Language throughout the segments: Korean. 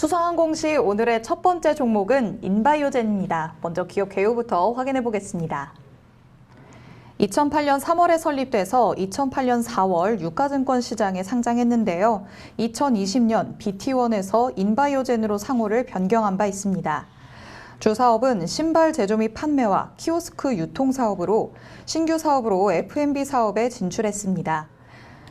수상한 공시 오늘의 첫 번째 종목은 인바이오젠입니다. 먼저 기업 개요부터 확인해 보겠습니다. 2008년 3월에 설립돼서 2008년 4월 유가증권 시장에 상장했는데요. 2020년 BT1에서 인바이오젠으로 상호를 변경한 바 있습니다. 주 사업은 신발 제조 및 판매와 키오스크 유통 사업으로 신규 사업으로 F&B 사업에 진출했습니다.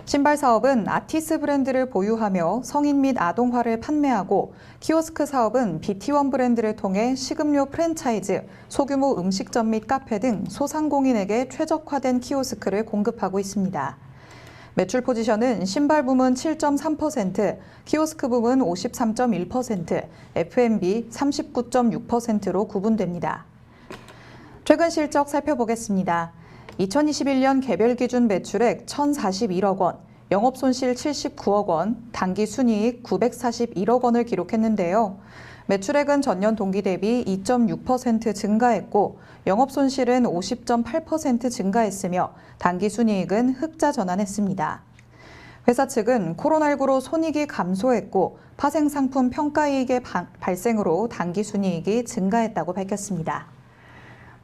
신발 사업은 아티스 브랜드를 보유하며 성인 및 아동화를 판매하고 키오스크 사업은 BT1 브랜드를 통해 식음료 프랜차이즈, 소규모 음식점 및 카페 등 소상공인에게 최적화된 키오스크를 공급하고 있습니다. 매출 포지션은 신발 부문 7.3%, 키오스크 부문 53.1%, F&B 39.6%로 구분됩니다. 최근 실적 살펴보겠습니다. 2021년 개별 기준 매출액 1,041억 원, 영업손실 79억 원, 당기순이익 941억 원을 기록했는데요. 매출액은 전년 동기 대비 2.6% 증가했고 영업손실은 50.8% 증가했으며 당기순이익은 흑자 전환했습니다. 회사 측은 코로나19로 손익이 감소했고 파생상품 평가이익의 발생으로 당기순이익이 증가했다고 밝혔습니다.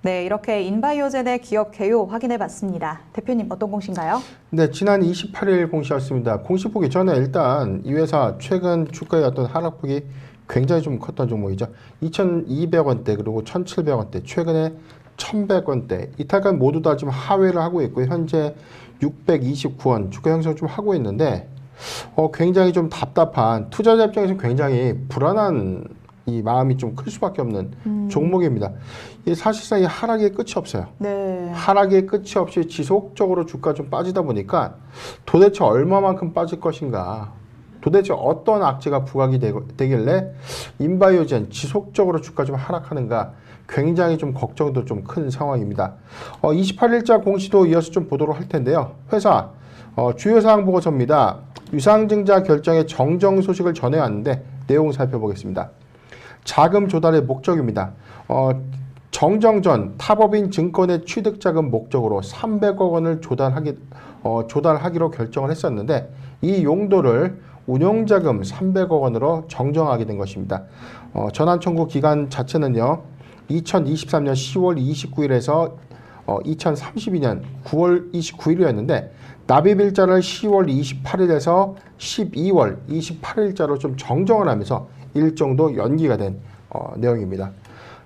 네, 이렇게 인바이오젠의 기업 개요 확인해봤습니다. 대표님 어떤 공시인가요? 네, 지난 28일 공시였습니다. 공시 보기 전에 일단 이 회사 최근 주가의 어떤 하락폭이 굉장히 좀 컸던 종목이죠. 2,200원대 그리고 1,700원대, 최근에 1,100원대 이탈간 모두 다 지금 하회를 하고 있고요. 현재 629원 주가 형성 좀 하고 있는데 굉장히 좀 답답한 투자자 입장에서 굉장히 불안한 이 마음이 좀 클 수밖에 없는 종목입니다. 사실상 이 하락의 끝이 없어요. 네. 하락의 끝이 없이 지속적으로 주가 좀 빠지다 보니까 도대체 얼마만큼 빠질 것인가, 도대체 어떤 악재가 부각이 되길래 인바이오젠 지속적으로 주가 좀 하락하는가, 굉장히 좀 걱정도 좀 큰 상황입니다. 28일자 공시도 이어서 좀 보도록 할 텐데요. 회사 주요 사항 보고서입니다. 유상증자 결정의 정정 소식을 전해왔는데 내용 살펴보겠습니다. 자금 조달의 목적입니다. 정정 전 탑업인 증권의 취득자금 목적으로 300억 원을 조달하기로 결정을 했었는데 이 용도를 운용자금 300억 원으로 정정하게 된 것입니다. 전환 청구 기간 자체는요. 2023년 10월 29일에서 2032년 9월 29일이었는데 납입일자를 10월 28일에서 12월 28일자로 좀 정정을 하면서 일정도 연기가 된 내용입니다.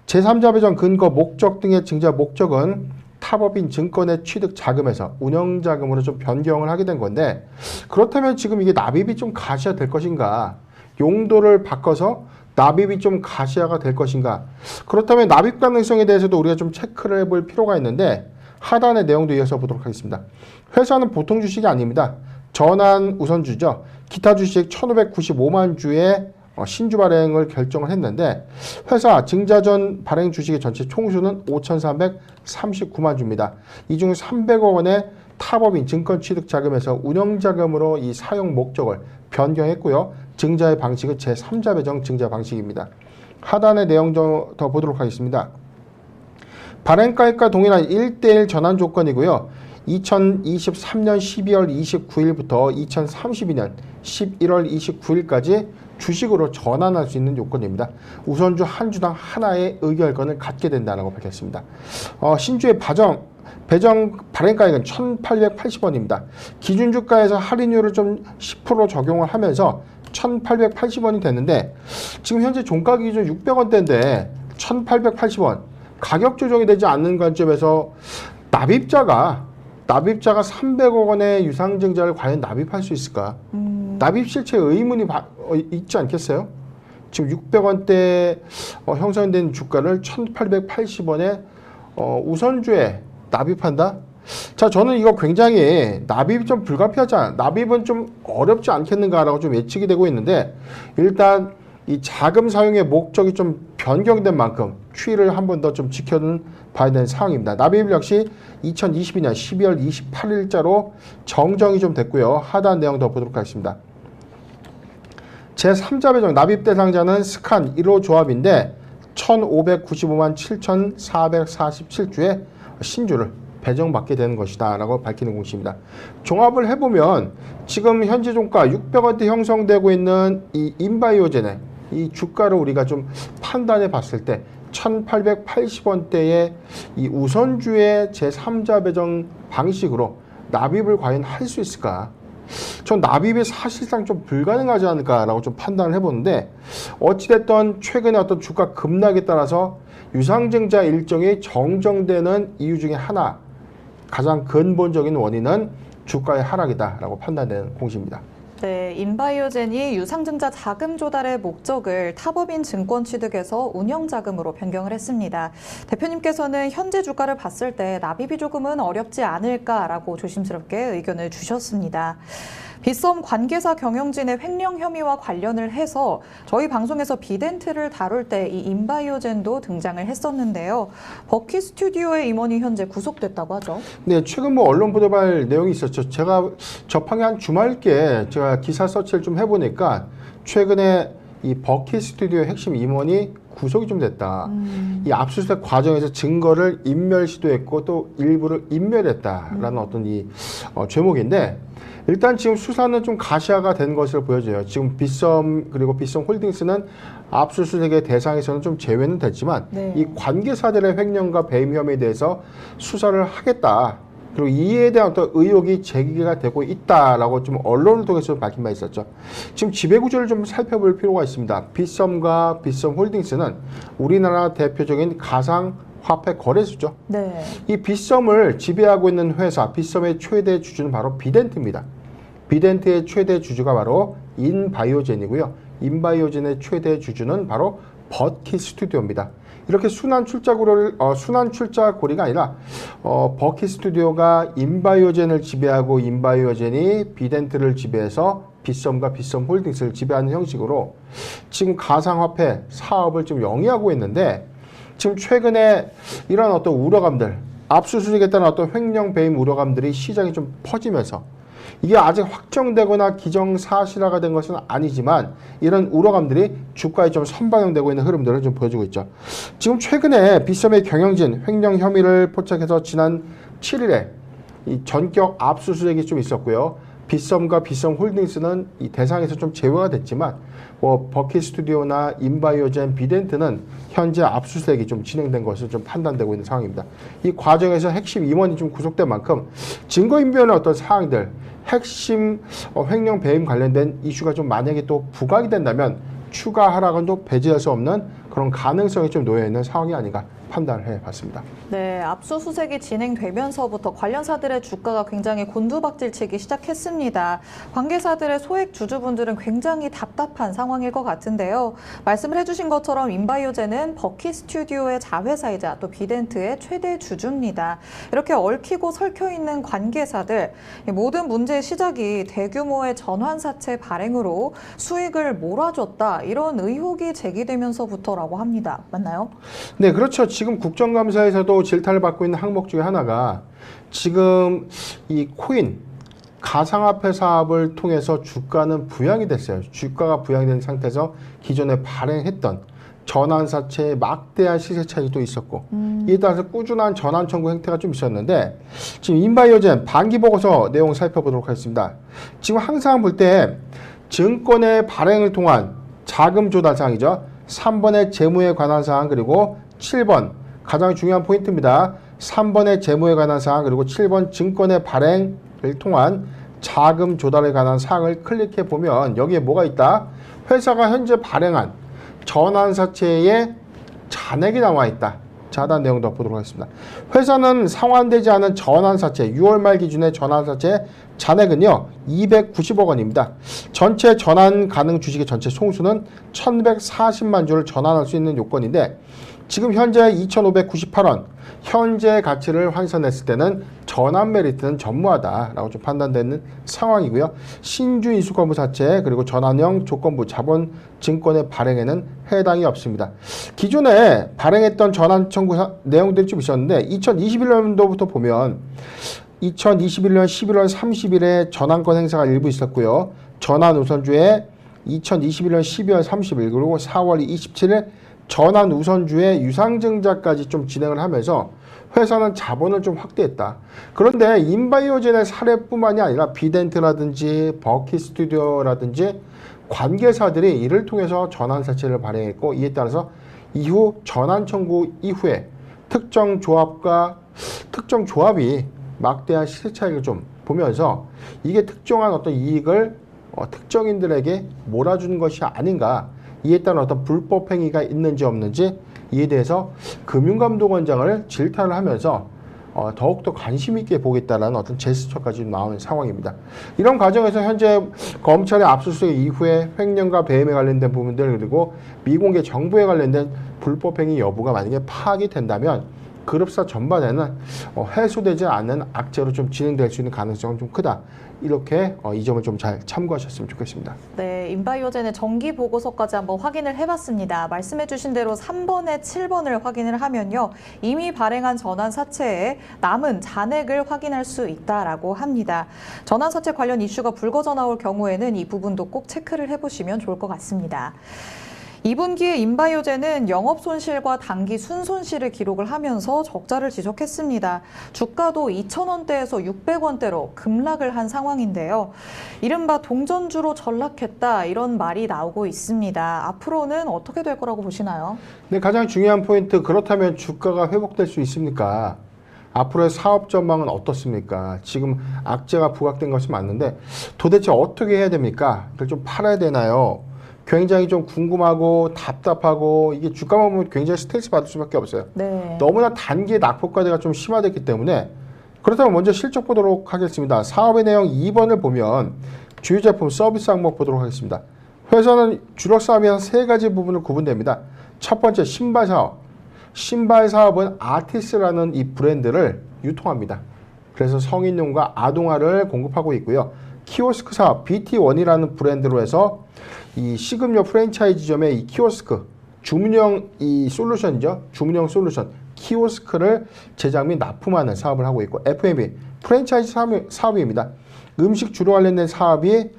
제3자 배정 근거 목적 등의 증자 목적은 탑업인 증권의 취득 자금에서 운영 자금으로 좀 변경을 하게 된 건데, 그렇다면 지금 이게 납입이 좀 가시화 될 것인가, 용도를 바꿔서 납입이 좀 가시화가 될 것인가, 그렇다면 납입 가능성에 대해서도 우리가 좀 체크를 해볼 필요가 있는데 하단의 내용도 이어서 보도록 하겠습니다. 회사는 보통 주식이 아닙니다. 전환 우선주죠. 기타 주식 1,595만 주의 신주 발행을 결정을 했는데 회사 증자전 발행 주식의 전체 총수는 5,339만 주입니다. 이 중 300억 원의 탑업인 증권 취득 자금에서 운영 자금으로 이 사용 목적을 변경했고요. 증자의 방식은 제3자 배정 증자 방식입니다. 하단의 내용 좀 더 보도록 하겠습니다. 발행가액과 동일한 1:1 전환 조건이고요. 2023년 12월 29일부터 2032년 11월 29일까지 주식으로 전환할 수 있는 요건입니다. 우선주 한 주당 하나의 의결권을 갖게 된다고 밝혔습니다. 신주의 배정 발행가액은 1,880원입니다. 기준주가에서 할인율을 좀 10% 적용을 하면서 1,880원이 됐는데 지금 현재 종가 기준 600원대인데 1,880원 가격 조정이 되지 않는 관점에서 납입자가 300억 원의 유상증자를 과연 납입할 수 있을까? 납입 실체 의문이 있지 않겠어요? 지금 600원대 형성된 주가를 1,880원에 우선주에 납입한다? 자, 저는 이거 굉장히 납입이 좀 불가피하지 않아, 납입은 좀 어렵지 않겠는가라고 좀 예측이 되고 있는데, 일단 이 자금 사용의 목적이 좀 변경된 만큼 추이를 한 번 더 좀 지켜봐야 되는 상황입니다. 납입 역시 2022년 12월 28일자로 정정이 좀 됐고요. 하단 내용 더 보도록 하겠습니다. 제3자 배정 납입 대상자는 스칸 1호 조합인데 1,595만 7,447주의 신주를 배정받게 되는 것이다 라고 밝히는 공시입니다. 종합을 해보면 지금 현재 종가 600원대 형성되고 있는 이 인바이오젠의 이 주가를 우리가 좀 판단해 봤을 때 1880원대의 이 우선주의 제3자 배정 방식으로 납입을 과연 할 수 있을까? 전 납입이 사실상 좀 불가능하지 않을까라고 좀 판단을 해보는데, 어찌됐든 최근에 어떤 주가 급락에 따라서 유상증자 일정이 정정되는 이유 중에 하나, 가장 근본적인 원인은 주가의 하락이다라고 판단되는 공시입니다. 네, 인바이오젠이 유상증자 자금 조달의 목적을 타법인 증권 취득에서 운영 자금으로 변경을 했습니다. 대표님께서는 현재 주가를 봤을 때 납입이 조금은 어렵지 않을까라고 조심스럽게 의견을 주셨습니다. 빗썸 관계사 경영진의 횡령 혐의와 관련을 해서 저희 방송에서 비덴트를 다룰 때 이 인바이오젠도 등장을 했었는데요. 버키 스튜디오의 임원이 현재 구속됐다고 하죠. 네, 최근 뭐 언론 보도발 내용이 있었죠. 제가 접한 게 한 주말께 제가 기사 서치를 좀 해보니까 최근에 이 버키 스튜디오의 핵심 임원이 구속이 좀 됐다. 이 압수수색 과정에서 증거를 인멸 시도했고 또 일부를 인멸했다라는 어떤 이 죄목인데, 일단 지금 수사는 좀 가시화가 된 것으로 보여져요. 지금 빗썸 그리고 빗썸 홀딩스는 압수수색의 대상에서는 좀 제외는 됐지만 네. 이 관계사들의 횡령과 배임 혐의에 대해서 수사를 하겠다. 그리고 이에 대한 어떤 의혹이 제기가 되고 있다라고 좀 언론을 통해서 밝힌 바 있었죠. 지금 지배구조를 좀 살펴볼 필요가 있습니다. 빗썸과 빗썸 홀딩스는 우리나라 대표적인 가상화폐 거래소죠. 네. 이 빗썸을 지배하고 있는 회사, 빗썸의 최대 주주는 바로 비덴트입니다. 비덴트의 최대 주주가 바로 인바이오젠이고요. 인바이오젠의 최대 주주는 바로 버키 스튜디오입니다. 이렇게 순환 출자고리가 아니라 버키 스튜디오가 인바이오젠을 지배하고 인바이오젠이 비덴트를 지배해서 빗썸과 빗썸 홀딩스를 지배하는 형식으로 지금 가상화폐 사업을 좀 영위하고 있는데, 지금 최근에 이런 어떤 우려감들, 압수수색에 따른 어떤 횡령 배임 우려감들이 시장에 좀 퍼지면서, 이게 아직 확정되거나 기정사실화가 된 것은 아니지만 이런 우려감들이 주가에 좀 선반영되고 있는 흐름들을 좀 보여주고 있죠. 지금 최근에 빗썸의 경영진 횡령 혐의를 포착해서 지난 7일에 이 전격 압수수색이 좀 있었고요. 빗썸과 빗썸 홀딩스는 이 대상에서 좀 제외가 됐지만 버키 스튜디오나 인바이오젠, 비덴트는 현재 압수수색이 좀 진행된 것으로 좀 판단되고 있는 상황입니다. 이 과정에서 핵심 임원이 좀 구속된 만큼 증거인멸의 어떤 사항들, 핵심 횡령 배임 관련된 이슈가 좀 만약에 또 부각이 된다면 추가 하락은 또 배제할 수 없는 그런 가능성이 좀 놓여 있는 상황이 아닌가 판단을 해봤습니다. 네, 압수수색이 진행되면서부터 관련사들의 주가가 굉장히 곤두박질치기 시작했습니다. 관계사들의 소액 주주분들은 굉장히 답답한 상황일 것 같은데요. 말씀을 해주신 것처럼 인바이오젠은 버키 스튜디오의 자회사이자 또 비덴트의 최대 주주입니다. 이렇게 얽히고 설켜 있는 관계사들, 모든 문제의 시작이 대규모의 전환사채 발행으로 수익을 몰아줬다, 이런 의혹이 제기되면서부터라고 합니다. 맞나요? 네, 그렇죠. 지금 국정감사에서도 질타를 받고 있는 항목 중에 하나가 지금 이 코인 가상화폐 사업을 통해서 주가는 부양이 됐어요. 주가가 부양된 상태에서 기존에 발행했던 전환사채의 막대한 시세 차익도 있었고, 이에 따라서 꾸준한 전환 청구 행태가 좀 있었는데, 지금 인바이오젠 반기 보고서 내용 살펴보도록 하겠습니다. 지금 항상 볼 때 증권의 발행을 통한 자금 조달 사항이죠. 3번의 재무에 관한 사항, 그리고 7번 가장 중요한 포인트입니다. 3번의 재무에 관한 사항, 그리고 7번 증권의 발행을 통한 자금 조달에 관한 사항을 클릭해 보면 여기에 뭐가 있다? 회사가 현재 발행한 전환사채의 잔액이 나와 있다. 자단 내용도 보도록 하겠습니다. 회사는 상환되지 않은 전환사채, 6월 말 기준의 전환사채 잔액은요 290억 원입니다. 전체 전환 가능 주식의 전체 총수는 1140만 주를 전환할 수 있는 요건인데, 지금 현재 2,598원 현재 가치를 환산했을 때는 전환 메리트는 전무하다라고 좀 판단되는 상황이고요. 신주 인수권부 사채 그리고 전환형 조건부 자본 증권의 발행에는 해당이 없습니다. 기존에 발행했던 전환 청구 내용들이 좀 있었는데 2021년도부터 보면 2021년 11월 30일에 전환권 행사가 일부 있었고요. 전환 우선주에 2021년 12월 30일 그리고 4월 27일 전환 우선주의 유상증자까지 좀 진행을 하면서 회사는 자본을 좀 확대했다. 그런데 인바이오젠의 사례뿐만이 아니라 비덴트라든지 버키 스튜디오라든지 관계사들이 이를 통해서 전환사채를 발행했고 이에 따라서 이후 전환 청구 이후에 특정 조합이 막대한 시세 차익을 좀 보면서 이게 특정한 어떤 이익을 특정인들에게 몰아주는 것이 아닌가, 이에 따른 어떤 불법 행위가 있는지 없는지 이에 대해서 금융감독원장을 질타를 하면서 더욱더 관심 있게 보겠다라는 어떤 제스처까지 나온 상황입니다. 이런 과정에서 현재 검찰의 압수수색 이후에 횡령과 배임에 관련된 부분들, 그리고 미공개 정보에 관련된 불법 행위 여부가 만약에 파악이 된다면 그룹사 전반에는 해소되지 않는 악재로 좀 진행될 수 있는 가능성은 좀 크다. 이렇게 이 점을 좀 잘 참고하셨으면 좋겠습니다. 네, 인바이오젠의 정기 보고서까지 한번 확인을 해봤습니다. 말씀해주신 대로 3번에 7번을 확인을 하면요, 이미 발행한 전환사채에 남은 잔액을 확인할 수 있다라고 합니다. 전환사채 관련 이슈가 불거져 나올 경우에는 이 부분도 꼭 체크를 해보시면 좋을 것 같습니다. 2분기에 인바이오젠은 영업 손실과 단기 순손실을 기록을 하면서 적자를 지속했습니다. 주가도 2,000원대에서 600원대로 급락을 한 상황인데요. 이른바 동전주로 전락했다, 이런 말이 나오고 있습니다. 앞으로는 어떻게 될 거라고 보시나요? 네, 가장 중요한 포인트, 그렇다면 주가가 회복될 수 있습니까? 앞으로의 사업 전망은 어떻습니까? 지금 악재가 부각된 것이 맞는데 도대체 어떻게 해야 됩니까? 이걸 좀 팔아야 되나요? 굉장히 좀 궁금하고 답답하고, 이게 주가만 보면 굉장히 스트레스 받을 수밖에 없어요. 네. 너무나 단기의 낙폭과대가 좀 심화됐기 때문에. 그렇다면 먼저 실적 보도록 하겠습니다. 사업의 내용 2번을 보면 주요 제품 서비스 항목 보도록 하겠습니다. 회사는 주력 사업이 한 3가지 부분을 구분됩니다. 첫 번째, 신발 사업. 신발 사업은 아티스라는 이 브랜드를 유통합니다. 그래서 성인용과 아동화를 공급하고 있고요. 키오스크 사업, BT1이라는 브랜드로 해서 이 식음료 프랜차이즈점의 이 키오스크, 주문형 이 솔루션이죠. 주문형 솔루션, 키오스크를 제작 및 납품하는 사업을 하고 있고, F&B, 프랜차이즈 사업입니다. 음식 주로 관련된 사업이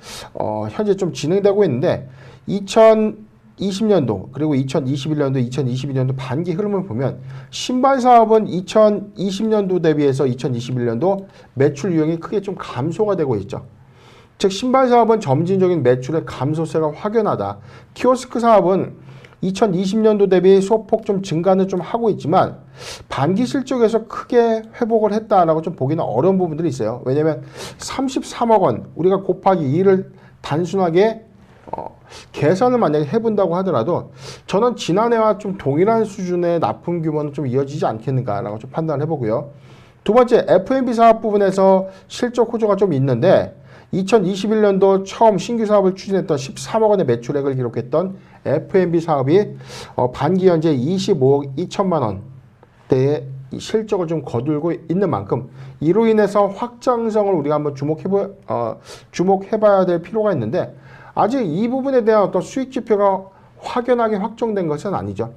현재 좀 진행되고 있는데 2020년도 그리고 2021년도, 2022년도 반기 흐름을 보면 신발 사업은 2020년도 대비해서 2021년도 매출 유형이 크게 좀 감소가 되고 있죠. 즉 신발 사업은 점진적인 매출의 감소세가 확연하다. 키오스크 사업은 2020년도 대비 소폭 좀 증가는 좀 하고 있지만 반기 실적에서 크게 회복을 했다라고 좀 보기는 어려운 부분들이 있어요. 왜냐하면 33억 원 우리가 곱하기 2를 단순하게 계산을 만약에 해본다고 하더라도 저는 지난해와 좀 동일한 수준의 납품 규모는 좀 이어지지 않겠는가라고 좀 판단을 해보고요. 두 번째, F&B 사업 부분에서 실적 호조가 좀 있는데 2021년도 처음 신규 사업을 추진했던 13억 원의 매출액을 기록했던 F&B 사업이 반기 현재 25억 2천만 원대의 실적을 좀 거둘고 있는 만큼 이로 인해서 확장성을 우리가 한번 주목해봐야 될 필요가 있는데 아직 이 부분에 대한 어떤 수익 지표가 확연하게 확정된 것은 아니죠.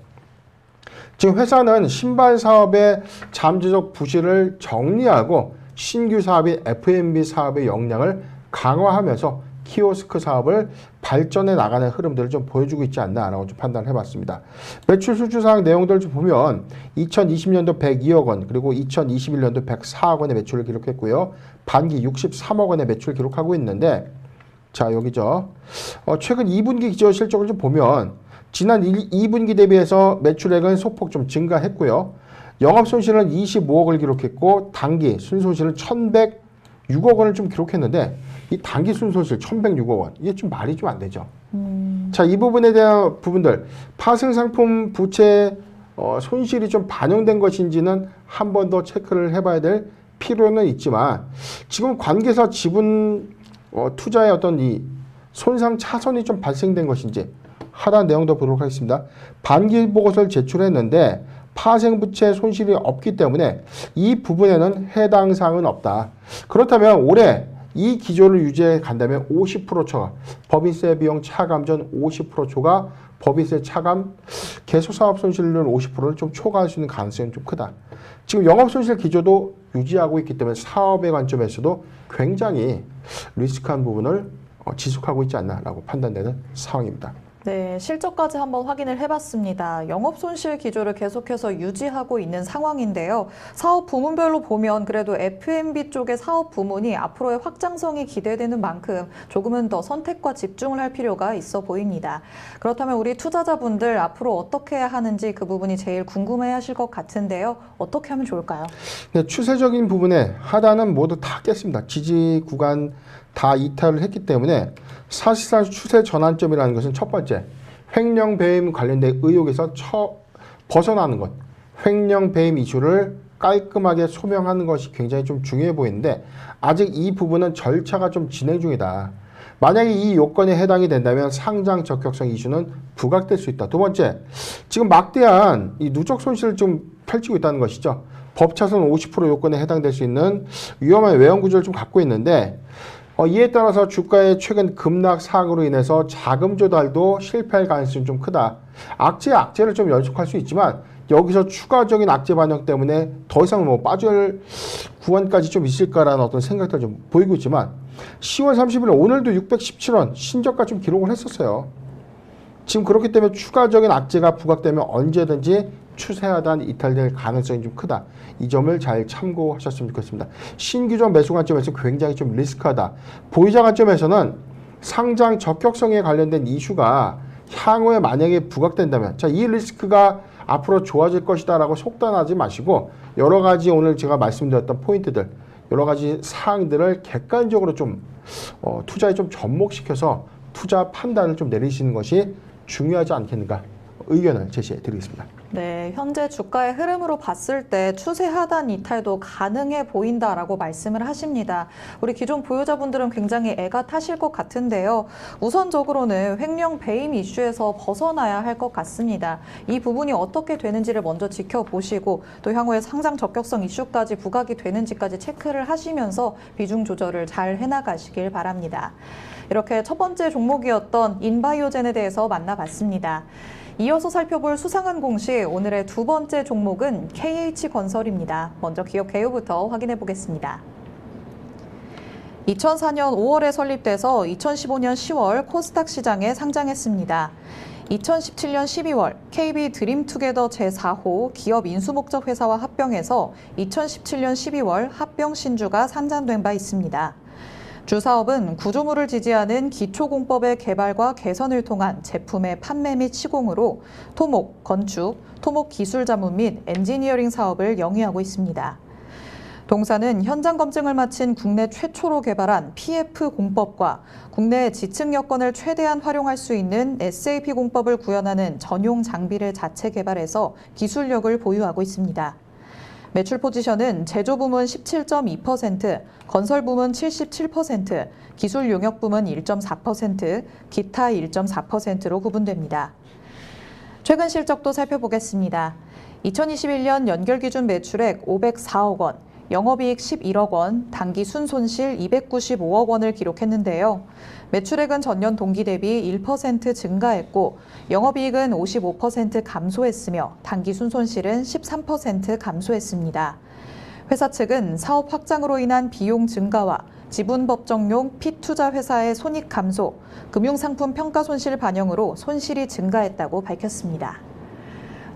지금 회사는 신발 사업의 잠재적 부실을 정리하고 신규 사업인 F&B 사업의 역량을 강화하면서 키오스크 사업을 발전해 나가는 흐름들을 좀 보여주고 있지 않나라고 좀 판단을 해봤습니다. 매출 수주사항 내용들을 좀 보면 2020년도 102억 원 그리고 2021년도 104억 원의 매출을 기록했고요. 반기 63억 원의 매출을 기록하고 있는데 자 여기죠. 최근 2분기 기저 실적을 좀 보면 지난 2분기 대비해서 매출액은 소폭 좀 증가했고요. 영업손실은 25억을 기록했고 단기 순손실은 1,106억 원을 좀 기록했는데 이 단기 순손실 1,106억 원 이게 좀 말이 좀 안 되죠. 자, 이 부분에 대한 부분들 파생상품 부채 손실이 좀 반영된 것인지는 한 번 더 체크를 해봐야 될 필요는 있지만 지금 관계사 지분 투자의 어떤 이 손상 차손이 좀 발생된 것인지 하단 내용도 보도록 하겠습니다. 반기 보고서를 제출했는데 파생부채 손실이 없기 때문에 이 부분에는 해당 사항은 없다. 그렇다면 올해 이 기조를 유지해 간다면 50% 초과 법인세 비용 차감 전 50% 초과 법인세 차감 개소사업 손실률 50%를 좀 초과할 수 있는 가능성이 좀 크다. 지금 영업손실 기조도 유지하고 있기 때문에 사업의 관점에서도 굉장히 리스크한 부분을 지속하고 있지 않나라고 판단되는 상황입니다. 네, 실적까지 한번 확인을 해봤습니다. 영업 손실 기조를 계속해서 유지하고 있는 상황인데요. 사업 부문별로 보면 그래도 F&B 쪽의 사업 부문이 앞으로의 확장성이 기대되는 만큼 조금은 더 선택과 집중을 할 필요가 있어 보입니다. 그렇다면 우리 투자자분들 앞으로 어떻게 해야 하는지 그 부분이 제일 궁금해하실 것 같은데요. 어떻게 하면 좋을까요? 네, 추세적인 부분에 하단은 모두 다 깼습니다. 지지 구간 다 이탈을 했기 때문에 사실상 추세 전환점이라는 것은 첫 번째, 횡령 배임 관련된 의혹에서 벗어나는 것, 횡령 배임 이슈를 깔끔하게 소명하는 것이 굉장히 좀 중요해 보이는데 아직 이 부분은 절차가 좀 진행 중이다. 만약에 이 요건에 해당이 된다면 상장 적격성 이슈는 부각될 수 있다. 두 번째, 지금 막대한 이 누적 손실을 좀 펼치고 있다는 것이죠. 법차선 50% 요건에 해당될 수 있는 위험한 외형 구조를 좀 갖고 있는데 이에 따라서 주가의 최근 급락 사항으로 인해서 자금 조달도 실패할 가능성이 좀 크다. 악재에 악재를 좀 연속할 수 있지만 여기서 추가적인 악재 반영 때문에 더 이상 뭐 빠질 구간까지 좀 있을까라는 어떤 생각들 좀 보이고 있지만 10월 30일 오늘도 617원 신저가 좀 기록을 했었어요. 지금 그렇기 때문에 추가적인 악재가 부각되면 언제든지 추세하단 이탈될 가능성이 좀 크다. 이 점을 잘 참고하셨으면 좋겠습니다. 신규적 매수 관점에서 굉장히 좀 리스크하다. 보유자 관점에서는 상장 적격성에 관련된 이슈가 향후에 만약에 부각된다면 자, 이 리스크가 앞으로 좋아질 것이다라고 속단하지 마시고 여러 가지 오늘 제가 말씀드렸던 포인트들 여러 가지 사항들을 객관적으로 좀 투자에 좀 접목시켜서 투자 판단을 좀 내리시는 것이 중요하지 않겠는가 의견을 제시해 드리겠습니다. 네, 현재 주가의 흐름으로 봤을 때 추세 하단 이탈도 가능해 보인다라고 말씀을 하십니다. 우리 기존 보유자분들은 굉장히 애가 타실 것 같은데요. 우선적으로는 횡령 배임 이슈에서 벗어나야 할 것 같습니다. 이 부분이 어떻게 되는지를 먼저 지켜보시고 또 향후에 상장 적격성 이슈까지 부각이 되는지까지 체크를 하시면서 비중 조절을 잘 해나가시길 바랍니다. 이렇게 첫 번째 종목이었던 인바이오젠에 대해서 만나봤습니다. 이어서 살펴볼 수상한 공시 오늘의 두 번째 종목은 KH건설입니다. 먼저 기업 개요부터 확인해 보겠습니다. 2004년 5월에 설립돼서 2015년 10월 코스닥 시장에 상장했습니다. 2017년 12월 KB 드림투게더 제4호 기업 인수목적 회사와 합병해서 2017년 12월 합병 신주가 상장된 바 있습니다. 주 사업은 구조물을 지지하는 기초공법의 개발과 개선을 통한 제품의 판매 및 시공으로 토목, 건축, 토목 기술 자문 및 엔지니어링 사업을 영위하고 있습니다. 동사는 현장 검증을 마친 국내 최초로 개발한 PF 공법과 국내 지층 여건을 최대한 활용할 수 있는 SAP 공법을 구현하는 전용 장비를 자체 개발해서 기술력을 보유하고 있습니다. 매출 포지션은 제조 부문 17.2%, 건설 부문 77%, 기술 용역 부문 1.4%, 기타 1.4%로 구분됩니다. 최근 실적도 살펴보겠습니다. 2021년 연결 기준 매출액 504억 원, 영업이익 11억 원, 당기 순손실 295억 원을 기록했는데요. 매출액은 전년 동기 대비 1% 증가했고 영업이익은 55% 감소했으며 당기 순손실은 13% 감소했습니다. 회사 측은 사업 확장으로 인한 비용 증가와 지분 법정용 피투자 회사의 손익 감소, 금융상품 평가 손실 반영으로 손실이 증가했다고 밝혔습니다.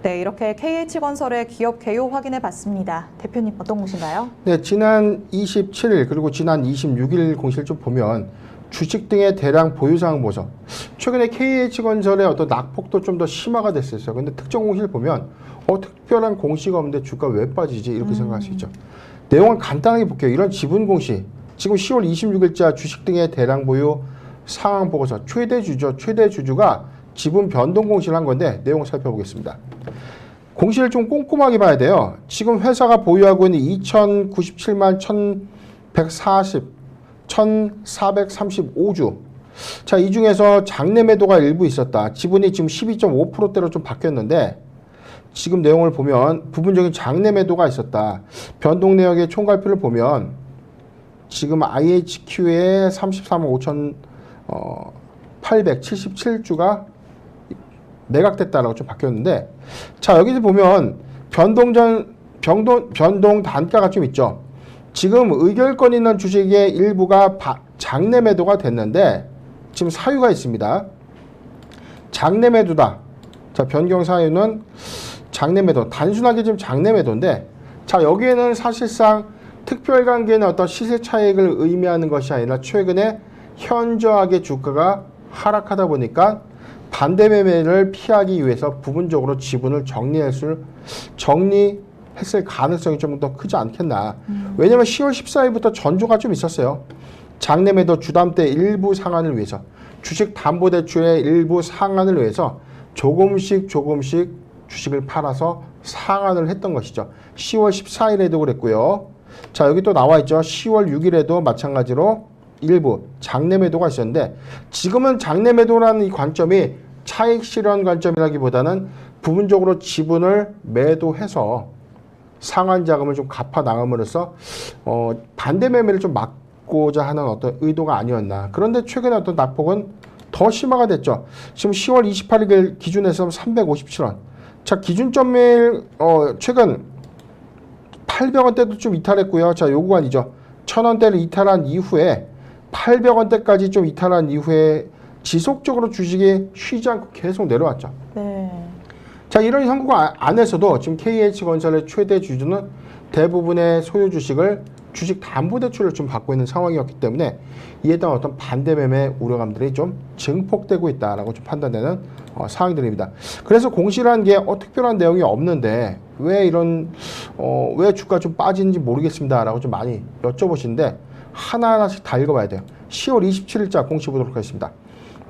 네, 이렇게 KH건설의 기업 개요 확인해 봤습니다. 대표님 어떤 곳인가요? 네, 지난 27일 그리고 지난 26일 공시를 좀 보면 주식 등의 대량 보유 사항 보서 최근에 KH건설의 어떤 낙폭도 좀 더 심화가 됐었어요. 근데 특정 공시를 보면 특별한 공시가 없는데 주가 왜 빠지지 이렇게 생각할 수 있죠. 내용을 간단하게 볼게요. 이런 지분 공시 지금 10월 26일자 주식 등의 대량 보유 상황 보고서 최대 주주가 지분 변동 공시를 한 건데 내용을 살펴보겠습니다. 공시를 좀 꼼꼼하게 봐야 돼요. 지금 회사가 보유하고 있는 2097만 1435주. 자, 이 중에서 장내 매도가 일부 있었다. 지분이 지금 12.5%대로 좀 바뀌었는데 지금 내용을 보면 부분적인 장내 매도가 있었다. 변동 내역의 총괄표를 보면 지금 IHQ의 33만 5,877주가 매각됐다라고 좀 바뀌었는데 자 여기서 보면 변동 단가가 좀 있죠. 지금 의결권 있는 주식의 일부가 장내 매도가 됐는데 지금 사유가 있습니다. 장내 매도다. 자, 변경 사유는 장내 매도. 단순하게 지금 장내 매도인데, 자, 여기에는 사실상 특별관계는 어떤 시세 차익을 의미하는 것이 아니라 최근에 현저하게 주가가 하락하다 보니까 반대 매매를 피하기 위해서 부분적으로 지분을 정리했을 가능성이 좀 더 크지 않겠나. 왜냐면 10월 14일부터 전조가 좀 있었어요. 장내 매도 주담대 일부 상한을 위해서, 주식 담보대출의 일부 상한을 위해서 조금씩 주식을 팔아서 상한을 했던 것이죠. 10월 14일에도 그랬고요. 자, 여기 또 나와 있죠. 10월 6일에도 마찬가지로 일부 장내 매도가 있었는데, 지금은 장내 매도라는 이 관점이 차익 실현 관점이라기보다는 부분적으로 지분을 매도해서 상환 자금을 좀 갚아 나감으로써 반대 매매를 좀 막고자 하는 어떤 의도가 아니었나. 그런데 최근에 어떤 낙폭은 더 심화가 됐죠. 지금 10월 28일 기준에서 357원. 자, 기준점일 최근 800원대도 좀 이탈했고요. 자, 요 구간이죠. 1000원대를 이탈한 이후에 800원대까지 좀 이탈한 이후에 지속적으로 주식이 쉬지 않고 계속 내려왔죠. 네. 자, 이런 형국 안에서도 지금 KH건설의 최대 주주는 대부분의 소유 주식을 주식 담보대출을 좀 받고 있는 상황이었기 때문에 이에 대한 어떤 반대 매매 우려감들이 좀 증폭되고 있다라고 좀 판단되는 상황들입니다. 그래서 공시라는 게 특별한 내용이 없는데 왜 왜 주가 좀 빠지는지 모르겠습니다라고 좀 많이 여쭤보시는데 하나하나씩 다 읽어봐야 돼요. 10월 27일자 공시 보도록 하겠습니다.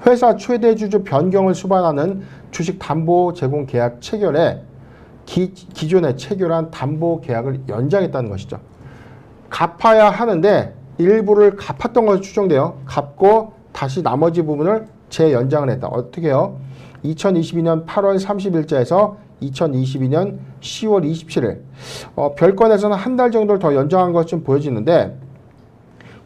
회사 최대 주주 변경을 수반하는 주식 담보 제공 계약 체결에 기존에 체결한 담보 계약을 연장했다는 것이죠. 갚아야 하는데 일부를 갚았던 것으로 추정돼요. 갚고 다시 나머지 부분을 재연장을 했다. 어떻게 해요? 2022년 8월 30일자에서 2022년 10월 27일 별건에서는 한 달 정도를 더 연장한 것처럼 보여지는데,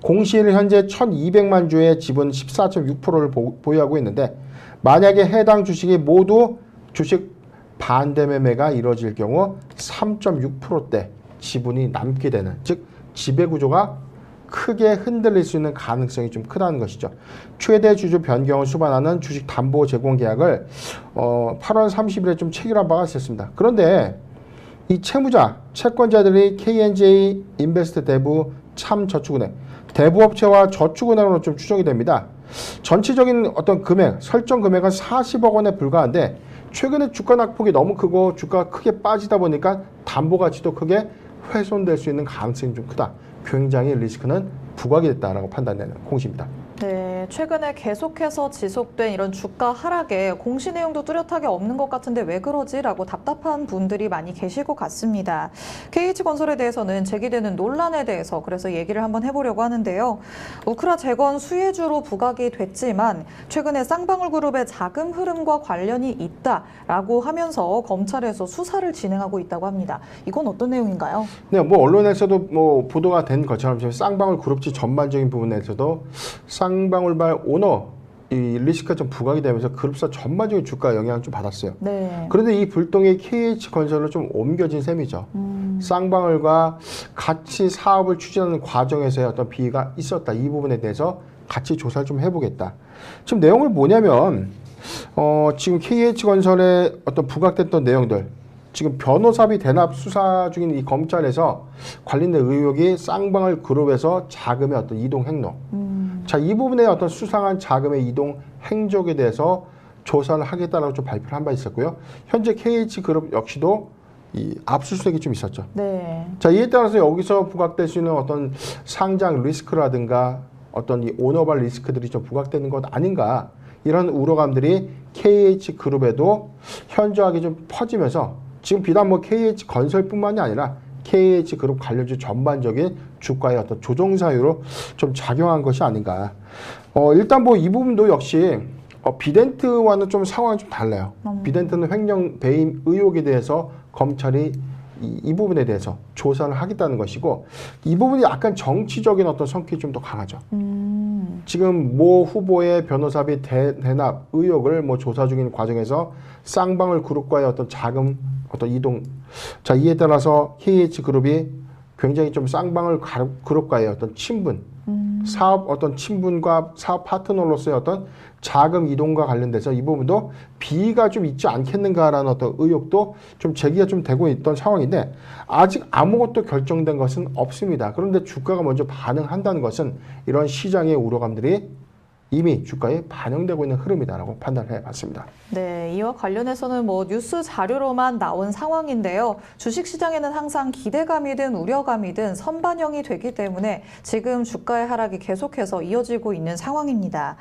공시일 현재 1200만 주의 지분 14.6%를 보유하고 있는데, 만약에 해당 주식이 모두 주식 반대 매매가 이루어질 경우 3.6%대 지분이 남게 되는, 즉 지배구조가 크게 흔들릴 수 있는 가능성이 좀 크다는 것이죠. 최대 주주 변경을 수반하는 주식 담보 제공 계약을 8월 30일에 좀 체결한 바가 있었습니다. 그런데 이 채무자, 채권자들이 KNJ 인베스트 대부 참저축은행, 대부업체와 저축은행으로 좀 추정이 됩니다. 전체적인 어떤 금액, 설정 금액은 40억 원에 불과한데 최근에 주가 낙폭이 너무 크고 주가가 크게 빠지다 보니까 담보 가치도 크게 훼손될 수 있는 가능성이 좀 크다. 굉장히 리스크는 부각이 됐다라고 판단되는 공시입니다. 네, 최근에 계속해서 지속된 이런 주가 하락에 공시 내용도 뚜렷하게 없는 것 같은데 왜 그러지라고 답답한 분들이 많이 계실 것 같습니다. KH건설에 대해서는 제기되는 논란에 대해서 그래서 얘기를 한번 해보려고 하는데요. 우크라 재건 수혜주로 부각이 됐지만 최근에 쌍방울그룹의 자금 흐름과 관련이 있다라고 하면서 검찰에서 수사를 진행하고 있다고 합니다. 이건 어떤 내용인가요? 네, 언론에서도 보도가 된 것처럼 지금 쌍방울그룹지 전반적인 부분에서도 쌍방울발 오너 이 리스크가 좀 부각이 되면서 그룹사 전반적인 주가 영향을 좀 받았어요. 네. 그런데 이 불똥이 KH건설로 좀 옮겨진 셈이죠. 쌍방울과 같이 사업을 추진하는 과정에서의 어떤 비위가 있었다. 이 부분에 대해서 같이 조사를 좀 해보겠다. 지금 내용을 뭐냐면 지금 KH건설에 어떤 부각됐던 내용들, 지금 변호사비 대납 수사 중인 이 검찰에서 관련된 의혹이 쌍방울 그룹에서 자금의 어떤 이동 행로. 자, 이 부분에 어떤 수상한 자금의 이동 행적에 대해서 조사를 하겠다라고 좀 발표를 한 바 있었고요. 현재 KH그룹 역시도 이 압수수색이 좀 있었죠. 네. 자, 이에 따라서 여기서 부각될 수 있는 어떤 상장 리스크라든가 어떤 이 오너발 리스크들이 좀 부각되는 것 아닌가, 이런 우려감들이 KH그룹에도 현저하게 좀 퍼지면서 지금 비단 KH건설뿐만이 아니라 KH그룹 관련주 전반적인 주가의 어떤 조정 사유로 좀 작용한 것이 아닌가. 일단 이 부분도 역시 비덴트와는 좀 상황이 좀 달라요. 비덴트는 횡령 배임 의혹에 대해서 검찰이 이 부분에 대해서 조사를 하겠다는 것이고, 이 부분이 약간 정치적인 어떤 성격이 좀 더 강하죠. 지금 모 후보의 변호사비 대납 의혹을 조사 중인 과정에서 쌍방울 그룹과의 어떤 자금 어떤 이동, 자, 이에 따라서 KH그룹이 굉장히 좀 쌍방울 그룹과의 어떤 친분, 사업 어떤 친분과 사업 파트너로서의 어떤 자금 이동과 관련돼서 이 부분도 비위가 좀 있지 않겠는가라는 어떤 의혹도 좀 제기가 좀 되고 있던 상황인데 아직 아무것도 결정된 것은 없습니다. 그런데 주가가 먼저 반응한다는 것은 이런 시장의 우려감들이 이미 주가에 반영되고 있는 흐름이다라고 판단해 봤습니다. 네, 이와 관련해서는 뉴스 자료로만 나온 상황인데요. 주식시장에는 항상 기대감이든 우려감이든 선반영이 되기 때문에 지금 주가의 하락이 계속해서 이어지고 있는 상황입니다.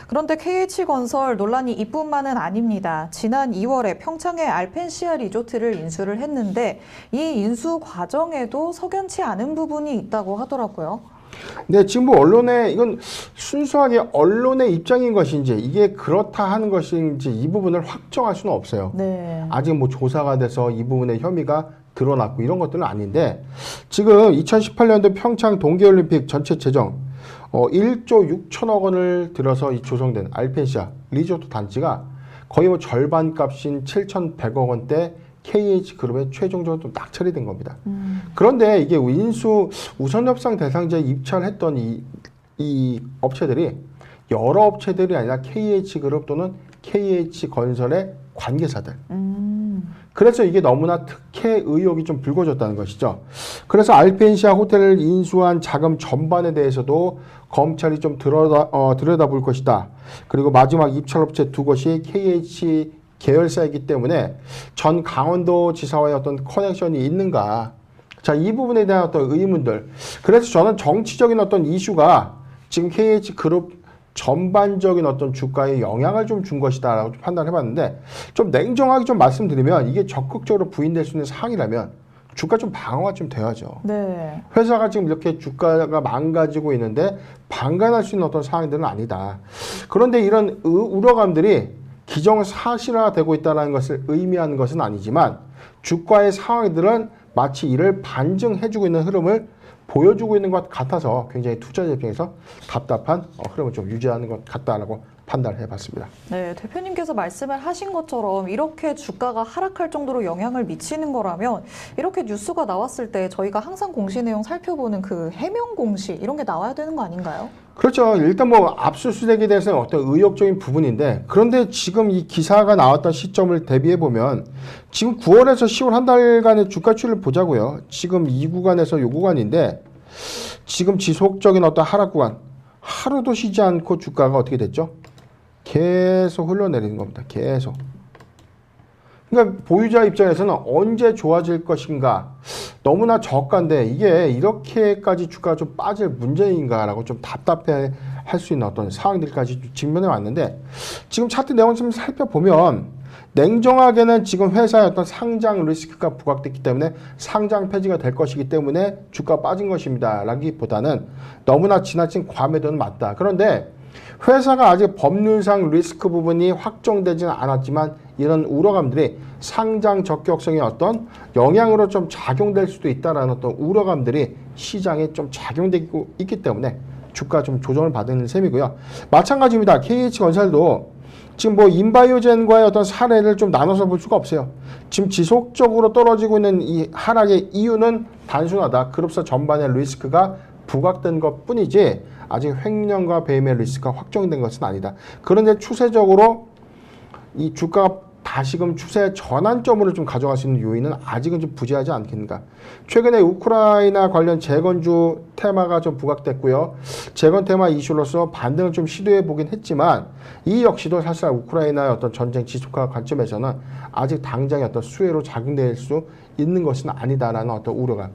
그런데 KH건설 논란이 이뿐만은 아닙니다. 지난 2월에 평창의 알펜시아 리조트를 인수를 했는데 이 인수 과정에도 석연치 않은 부분이 있다고 하더라고요. 네, 지금 언론에 이건 순수하게 언론의 입장인 것인지 이게 그렇다 하는 것인지 이 부분을 확정할 수는 없어요. 네. 아직 조사가 돼서 이 부분의 혐의가 드러났고 이런 것들은 아닌데 지금 2018년도 평창 동계올림픽 전체 재정 1조 6천억 원을 들여서 조성된 알펜시아 리조트 단지가 거의 절반 값인 7,100억 원대 KH그룹에 최종적으로 또 낙찰이 된 겁니다. 그런데 이게 인수 우선협상 대상자에 입찰했던 이 업체들이 여러 업체들이 아니라 KH그룹 또는 KH건설의 관계사들. 그래서 이게 너무나 특혜 의혹이 좀 불거졌다는 것이죠. 그래서 알펜시아 호텔을 인수한 자금 전반에 대해서도 검찰이 좀 들여다볼 것이다. 그리고 마지막 입찰업체 두 곳이 KH 계열사이기 때문에 전 강원도 지사와의 어떤 커넥션이 있는가. 자, 이 부분에 대한 어떤 의문들. 그래서 저는 정치적인 어떤 이슈가 지금 KH그룹 전반적인 어떤 주가에 영향을 좀 준 것이다라고 판단해 봤는데 좀 냉정하게 좀 말씀드리면 이게 적극적으로 부인될 수 있는 사항이라면 주가 좀 방어가 좀 돼야죠. 네. 회사가 지금 이렇게 주가가 망가지고 있는데 방관할 수 있는 어떤 상황들은 아니다. 그런데 이런 우려감들이 기정사실화되고 있다는 것을 의미하는 것은 아니지만 주가의 상황들은 마치 이를 반증해주고 있는 흐름을 보여주고 있는 것 같아서 굉장히 투자자 입장에서 답답한 흐름을 좀 유지하는 것 같다라고 판단을 해봤습니다. 네, 대표님께서 말씀을 하신 것처럼 이렇게 주가가 하락할 정도로 영향을 미치는 거라면 이렇게 뉴스가 나왔을 때 저희가 항상 공시 내용 살펴보는 그 해명 공시 이런 게 나와야 되는 거 아닌가요? 그렇죠. 일단 압수수색에 대해서는 어떤 의욕적인 부분인데 그런데 지금 이 기사가 나왔던 시점을 대비해 보면 지금 9월에서 10월 한 달간의 주가 추이를 보자고요. 지금 이 구간에서 이 구간인데 지금 지속적인 어떤 하락 구간 하루도 쉬지 않고 주가가 어떻게 됐죠? 계속 흘러내리는 겁니다. 계속. 그러니까 보유자 입장에서는 언제 좋아질 것인가 너무나 저가인데 이게 이렇게까지 주가가 좀 빠질 문제인가라고 좀 답답해 할 수 있는 어떤 상황들까지 직면해 왔는데 지금 차트 내용 좀 살펴보면 냉정하게는 지금 회사의 어떤 상장 리스크가 부각됐기 때문에 상장 폐지가 될 것이기 때문에 주가가 빠진 것입니다 라기보다는 너무나 지나친 과매도는 맞다. 그런데 회사가 아직 법률상 리스크 부분이 확정되지는 않았지만 이런 우려감들이 상장 적격성의 어떤 영향으로 좀 작용될 수도 있다는 어떤 우려감들이 시장에 좀 작용되고 있기 때문에 주가 좀 조정을 받는 셈이고요. 마찬가지입니다. KH건설도 지금 인바이오젠과의 어떤 사례를 좀 나눠서 볼 수가 없어요. 지금 지속적으로 떨어지고 있는 이 하락의 이유는 단순하다. 그룹사 전반의 리스크가 부각된 것 뿐이지 아직 횡령과 배임의 리스크가 확정된 것은 아니다. 그런데 추세적으로 이 주가가 다시금 추세 전환점으로 좀 가져갈 수 있는 요인은 아직은 좀 부재하지 않겠는가. 최근에 우크라이나 관련 재건주 테마가 좀 부각됐고요. 재건 테마 이슈로서 반등을 좀 시도해 보긴 했지만 이 역시도 사실 우크라이나의 어떤 전쟁 지속화 관점에서는 아직 당장의 어떤 수혜로 작용될 수 있는 것은 아니다라는 어떤 우려가.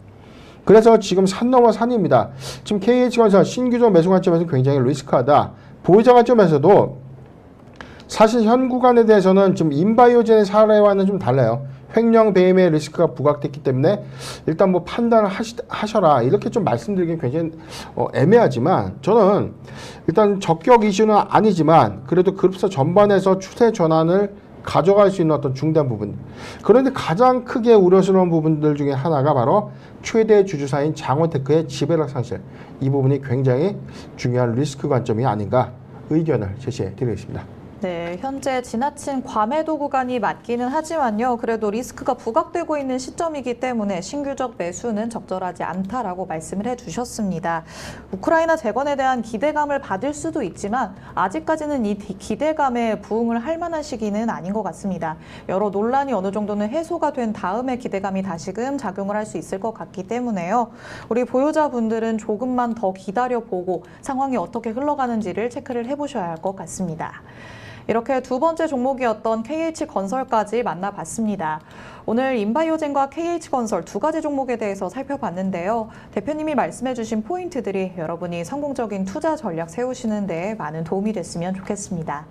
그래서 지금 산 넘어 산입니다. 지금 KH건설 신규조 매수 관점에서 굉장히 리스크하다. 보유자 관점에서도 사실 현 구간에 대해서는 지금 인바이오젠의 사례와는 좀 달라요. 횡령 배임의 리스크가 부각됐기 때문에 일단 판단을 하셔라 이렇게 좀 말씀드리긴 굉장히 애매하지만 저는 일단 적격 이슈는 아니지만 그래도 그룹사 전반에서 추세 전환을 가져갈 수 있는 어떤 중대한 부분. 그런데 가장 크게 우려스러운 부분들 중에 하나가 바로 최대 주주사인 장원테크의 지배력 상실. 이 부분이 굉장히 중요한 리스크 관점이 아닌가 의견을 제시해 드리겠습니다. 네, 현재 지나친 과매도 구간이 맞기는 하지만요. 그래도 리스크가 부각되고 있는 시점이기 때문에 신규적 매수는 적절하지 않다라고 말씀을 해주셨습니다. 우크라이나 재건에 대한 기대감을 받을 수도 있지만 아직까지는 이 기대감에 부응을 할 만한 시기는 아닌 것 같습니다. 여러 논란이 어느 정도는 해소가 된 다음에 기대감이 다시금 작용을 할 수 있을 것 같기 때문에요. 우리 보유자분들은 조금만 더 기다려보고 상황이 어떻게 흘러가는지를 체크를 해보셔야 할 것 같습니다. 이렇게 두 번째 종목이었던 KH건설까지 만나봤습니다. 오늘 인바이오젠과 KH건설 두 가지 종목에 대해서 살펴봤는데요. 대표님이 말씀해주신 포인트들이 여러분이 성공적인 투자 전략 세우시는 데 많은 도움이 됐으면 좋겠습니다.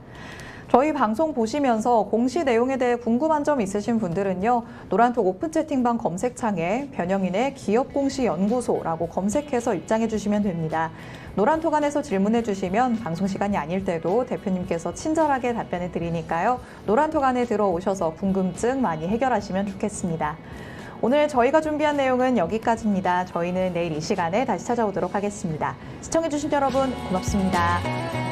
저희 방송 보시면서 공시 내용에 대해 궁금한 점 있으신 분들은요. 노란톡 오픈 채팅방 검색창에 변영인의 기업공시연구소라고 검색해서 입장해 주시면 됩니다. 노란톡 안에서 질문해 주시면 방송 시간이 아닐 때도 대표님께서 친절하게 답변해 드리니까요. 노란톡 안에 들어오셔서 궁금증 많이 해결하시면 좋겠습니다. 오늘 저희가 준비한 내용은 여기까지입니다. 저희는 내일 이 시간에 다시 찾아오도록 하겠습니다. 시청해 주신 여러분 고맙습니다.